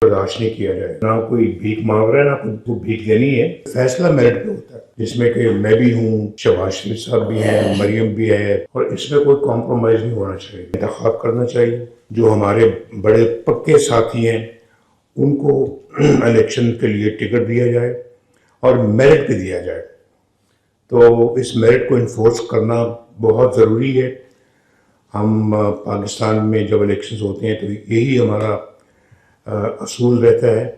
برداشت نہیں کیا جائے. نہ کوئی بھیک مانگ رہا ہے، نہ کوئی کو بھیک دینی ہے. فیصلہ میرٹ پہ ہوتا ہے، جس میں کہ میں بھی ہوں، شہباز شریف صاحب بھی ہیں، مریم بھی ہے، اور اس میں کوئی کمپرومائز نہیں ہونا چاہیے. انتخاب کرنا چاہیے. جو ہمارے بڑے پکے ساتھی ہیں ان کو الیکشن کے لیے ٹکٹ دیا جائے اور میرٹ پہ دیا جائے. تو اس میرٹ کو انفورس کرنا بہت ضروری ہے. ہم پاکستان میں جب الیکشنز ہوتے ہیں تو یہی ہمارا اصول رہتا ہے،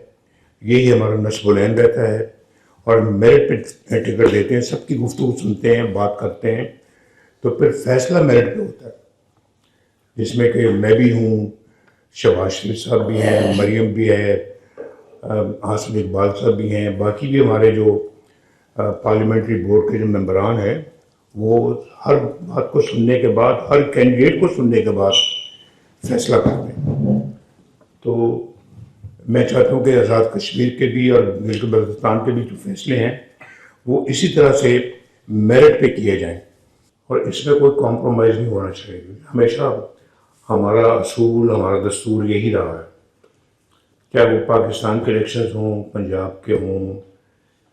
یہی ہمارا نصب العین رہتا ہے، اور میرٹ پہ ٹکٹ دیتے ہیں، سب کی گفتگو سنتے ہیں، بات کرتے ہیں، تو پھر فیصلہ میرٹ پہ ہوتا ہے، جس میں کہ میں بھی ہوں، شہباز شریف صاحب بھی ہیں، مریم بھی ہے، آصف اقبال صاحب بھی ہیں، باقی بھی ہمارے جو پارلیمنٹری بورڈ کے جو ممبران ہیں وہ ہر بات کو سننے کے بعد، ہر کینڈیڈیٹ کو سننے کے بعد فیصلہ کرتے ہیں. تو میں چاہتا ہوں کہ آزاد کشمیر کے بھی اور گلگت بلتستان کے بھی جو فیصلے ہیں وہ اسی طرح سے میرٹ پہ کیے جائیں، اور اس میں کوئی کمپرومائز نہیں ہونا چاہیے. ہمیشہ ہمارا اصول، ہمارا دستور یہی رہا ہے، چاہے وہ پاکستان کے الیکشنز ہوں، پنجاب کے ہوں،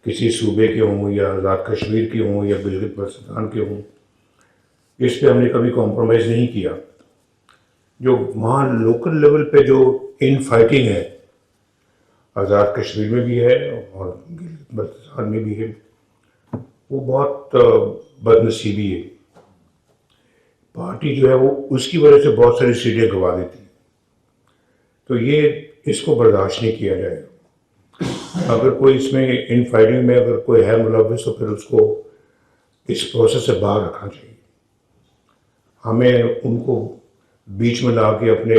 کسی صوبے کے ہوں، یا آزاد کشمیر کے ہوں، یا گلگت بلتستان کے ہوں، اس پہ ہم نے کبھی کمپرومائز نہیں کیا. جو وہاں لوکل لیول پہ جو ان فائٹنگ ہے، آزاد کشمیر میں بھی ہے اور گلگت بلتستان میں بھی ہے، وہ بہت بد نصیبی ہے. پارٹی جو ہے وہ اس کی وجہ سے بہت ساری سیٹیں گوا دیتی ہے. تو یہ اس کو برداشت نہیں کیا جائے گا. اگر کوئی اس میں ان فائٹنگ میں اگر کوئی ہے ملوث تو پھر اس کو اس پروسیس سے باہر رکھنا چاہیے. ہمیں ان کو بیچ میں لا کے اپنے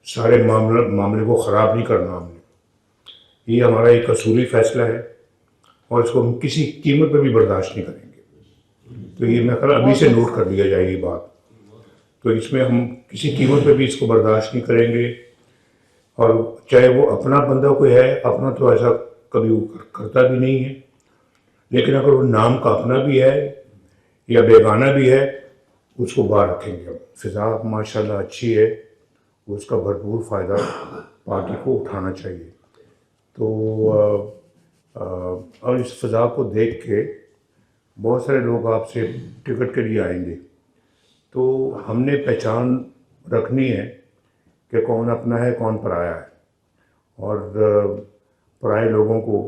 سارے معاملے کو خراب نہیں کرنا. ہم نے یہ ہمارا ایک اصولی فیصلہ ہے اور اس کو ہم کسی قیمت پہ بھی برداشت نہیں کریں گے. تو یہ میں خیال ابھی سے نوٹ کر لیا جائے یہ بات. تو اس میں ہم کسی قیمت پہ بھی اس کو برداشت نہیں کریں گے، اور چاہے وہ اپنا بندہ کوئی ہے، اپنا تو ایسا کبھی وہ کرتا بھی نہیں ہے، لیکن اگر وہ نام کا اپنا بھی ہے یا بیگانہ بھی ہے اس کو باہر رکھیں گے. فضا ماشاءاللہ اچھی ہے، اس کا بھرپور فائدہ پارٹی کو اٹھانا چاہیے. تو اور اس فضا کو دیکھ کے بہت سارے لوگ آپ سے ٹکٹ کے لیے آئیں گے. تو ہم نے پہچان رکھنی ہے کہ کون اپنا ہے، کون پرایا ہے، اور پرائے لوگوں کو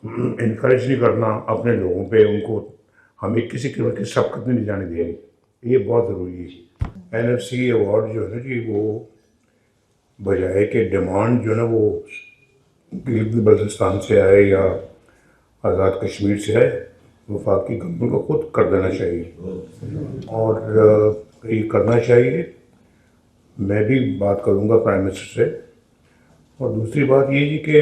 انکریج نہیں کرنا اپنے لوگوں پہ. ان کو ہمیں کسی قسم کی سبقت نہیں جانے دیں گے. یہ بہت ضروری ہے. NFC ایوارڈ جو ہے نا جی، وہ بجائے کہ ڈیمانڈ جو ہے نا وہ گلگت بلتستان سے آئے یا آزاد کشمیر سے آئے، وفاقی گورنمنٹ کو خود کر دینا چاہیے، اور یہ کرنا چاہیے. میں بھی بات کروں گا پرائم منسٹر سے. اور دوسری بات یہ جی کہ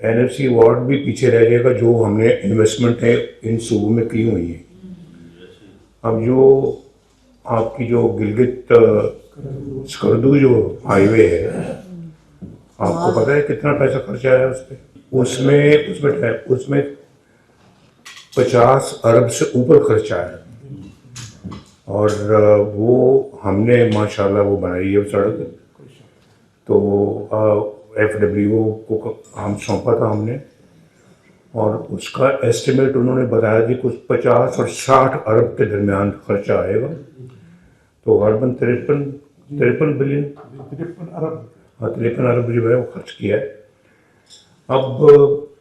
NFC ایوارڈ بھی پیچھے رہ جائے گا جو ہم نے انویسٹمنٹ ہے ان صوبوں میں کی ہوئی ہے. اب جو آپ کی جو گلگت سکردو جو ہائی وے ہے، آپ کو پتہ ہے کتنا پیسہ خرچہ ہے اس پہ؟ اس میں 50 ارب سے اوپر خرچہ ہے، اور وہ ہم نے ماشاءاللہ وہ بنائی ہے سڑک. تو FWO کو ہم سونپا تھا ہم نے، اور اس کا ایسٹیمیٹ انہوں نے بتایا کہ کچھ 50 اور 60 ارب کے درمیان خرچہ آئے گا. تو غالباً 53 بلین 53 ارب جو ہے وہ خرچ کیا ہے. اب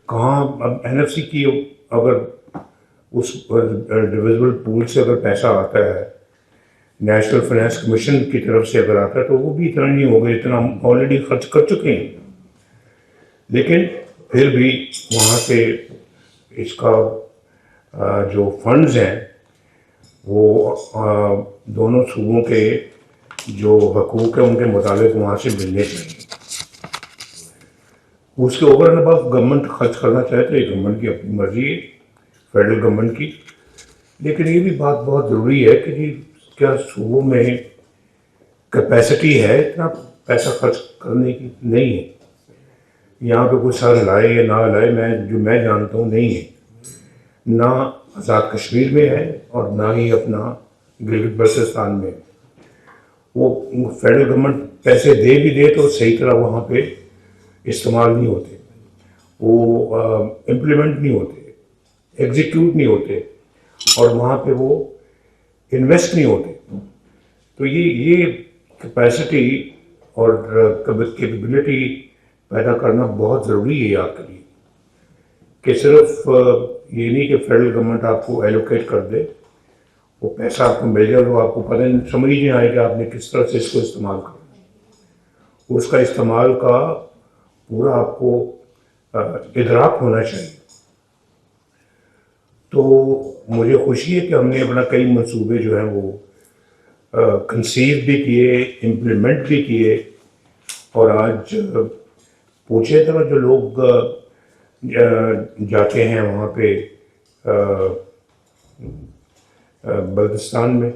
کہاں، اب NFC کی اگر اس ڈویزبل پول سے اگر پیسہ آتا ہے، نیشنل فائنانس کمیشن کی طرف سے اگر آتا ہے، تو وہ بھی اتنا نہیں ہوگا جتنا ہم آلریڈی خرچ کر چکے ہیں. لیکن پھر بھی وہاں سے اس کا جو فنڈز ہیں وہ دونوں صوبوں کے جو حقوق ہیں ان کے مطابق وہاں سے ملنے چاہیے. اس کے اوپر نہ بس گورنمنٹ خرچ کرنا چاہے تو یہ گورنمنٹ کی اپنی مرضی ہے، فیڈرل گورنمنٹ کی. لیکن یہ بھی بات بہت ضروری ہے کہ جی کیا صوبوں میں کیپیسٹی ہے اتنا پیسہ خرچ کرنے کی؟ نہیں ہے. یہاں پہ کوئی سر لائے یا نہ لائے، میں جانتا ہوں نہیں ہے. نہ آزاد کشمیر میں ہے اور نہ ہی اپنا گلگت بلتستان میں. وہ فیڈرل گورنمنٹ پیسے دے بھی دے تو صحیح طرح وہاں پہ استعمال نہیں ہوتے، وہ امپلیمنٹ نہیں ہوتے، ایگزیکیوٹ نہیں ہوتے، اور وہاں پہ وہ انویسٹ نہیں ہوتے۔ تو یہ کیپیسٹی اور کیپیبلٹی پیدا کرنا بہت ضروری ہے آپ کے لیے، کہ صرف یہ نہیں کہ فیڈرل گورنمنٹ آپ کو ایلوکیٹ کر دے، وہ پیسہ آپ کو مل جائے تو آپ کو پتہ نہیں، سمجھ نہیں آئے کہ آپ نے کس طرح سے اس کو استعمال کرنا ہے۔ اس کا استعمال کا پورا آپ کو ادراک ہونا چاہیے۔ تو مجھے خوشی ہے کہ ہم نے اپنا کئی منصوبے جو ہیں وہ کنسیو بھی کیے، امپلیمنٹ بھی کیے، اور آج پوچھے طرح جو لوگ جاتے ہیں وہاں پہ بلتستان میں،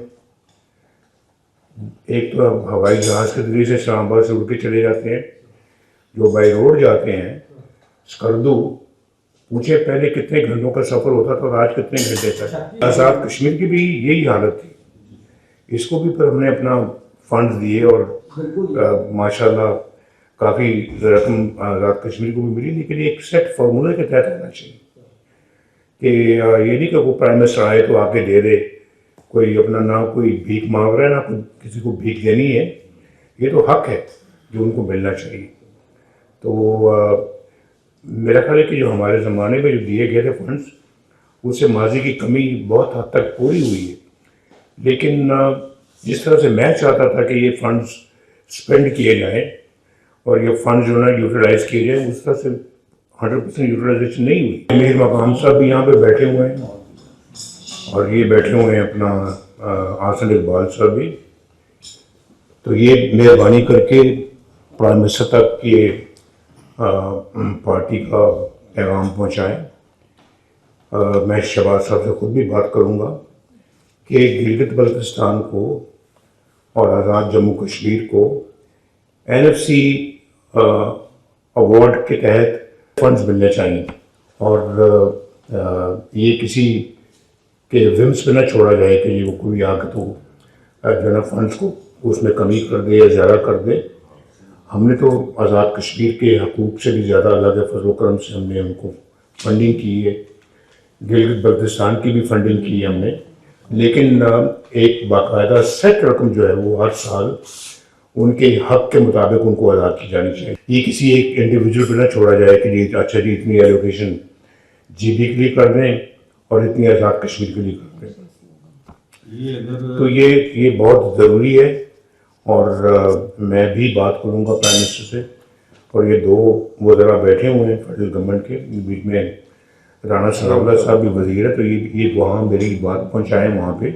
ایک تو ہوائی جہاز کے ذریعے سے اسلام آباد سے اڑ کے چلے جاتے ہیں، جو بائی روڈ جاتے ہیں اسکردو، پوچھے پہلے کتنے گھنٹوں کا سفر ہوتا تھا اور آج کتنے گھنٹے تک۔ آزاد کشمیر کی بھی یہی حالت تھی، اس کو بھی پھر ہم نے اپنا فنڈز دیے، اور ماشاءاللہ کافی رقم آزاد کشمیر کو بھی ملی، لیکن ایک سیٹ فارمولے کے تحت ہونا چاہیے، کہ یہ نہیں کہ وہ پرائم منسٹر آئے تو آ کے دے دے، کوئی اپنا نہ کوئی بھیک مانگ رہا ہے نہ کوئی کسی کو بھیک دینی ہے، یہ تو حق ہے جو ان کو ملنا چاہیے۔ تو میرا خیال ہے کہ جو ہمارے زمانے میں جو دیے گئے تھے فنڈز، اس سے ماضی کی کمی بہت حد تک پوری ہوئی ہے، لیکن جس طرح سے میں چاہتا تھا کہ یہ فنڈز اسپینڈ کیے جائیں اور یہ فنڈز جو ہے یوٹیلائز کیے جائیں، اس طرح سے 100% یوٹیلائزیشن نہیں ہوئی۔ میر مقام صاحب بھی یہاں پہ بیٹھے ہوئے ہیں، اور یہ بیٹھے ہوئے ہیں اپنا آصف اقبال صاحب بھی، تو یہ مہربانی کر کے پرائم منسٹر تک یہ پارٹی کا پیغام پہنچائیں۔ میں شہباز صاحب سے خود بھی بات کروں گا کہ گلگت بلتستان کو اور آزاد جموں کشمیر کو NFC ایوارڈ کے تحت فنڈز ملنے چاہیے، اور یہ کسی کہ ومس پہ نہ چھوڑا جائے کہ یہ کوئی آ کے تو جو ہے نا فنڈس کو اس میں کمی کر دے یا زیادہ کر دے۔ ہم نے تو آزاد کشمیر کے حقوق سے بھی زیادہ اللہ کے فضل و کرم سے ہم نے ان کو فنڈنگ کی ہے، گلگت بلتستان کی بھی فنڈنگ کی ہے ہم نے، لیکن ایک باقاعدہ سیٹ رقم جو ہے وہ ہر سال ان کے حق کے مطابق ان کو ادا کی جانی چاہیے۔ یہ کسی ایک انڈیویجول پہ نہ چھوڑا جائے کہ جی اچھا جی اتنی ایلوکیشن GB کے لیے کر دیں اور اتنی آزاد کشمیر کے لیے کرتے ہیں۔ تو یہ بہت ضروری ہے، اور میں بھی بات کروں گا پرائم منسٹر سے، اور یہ دو وزراء بیٹھے ہوئے ہیں فیڈرل گورنمنٹ کے بیچ میں، رانا ثناء اللہ صاحب بھی وزیر ہے، تو یہ وہاں میری بات پہنچائیں وہاں پہ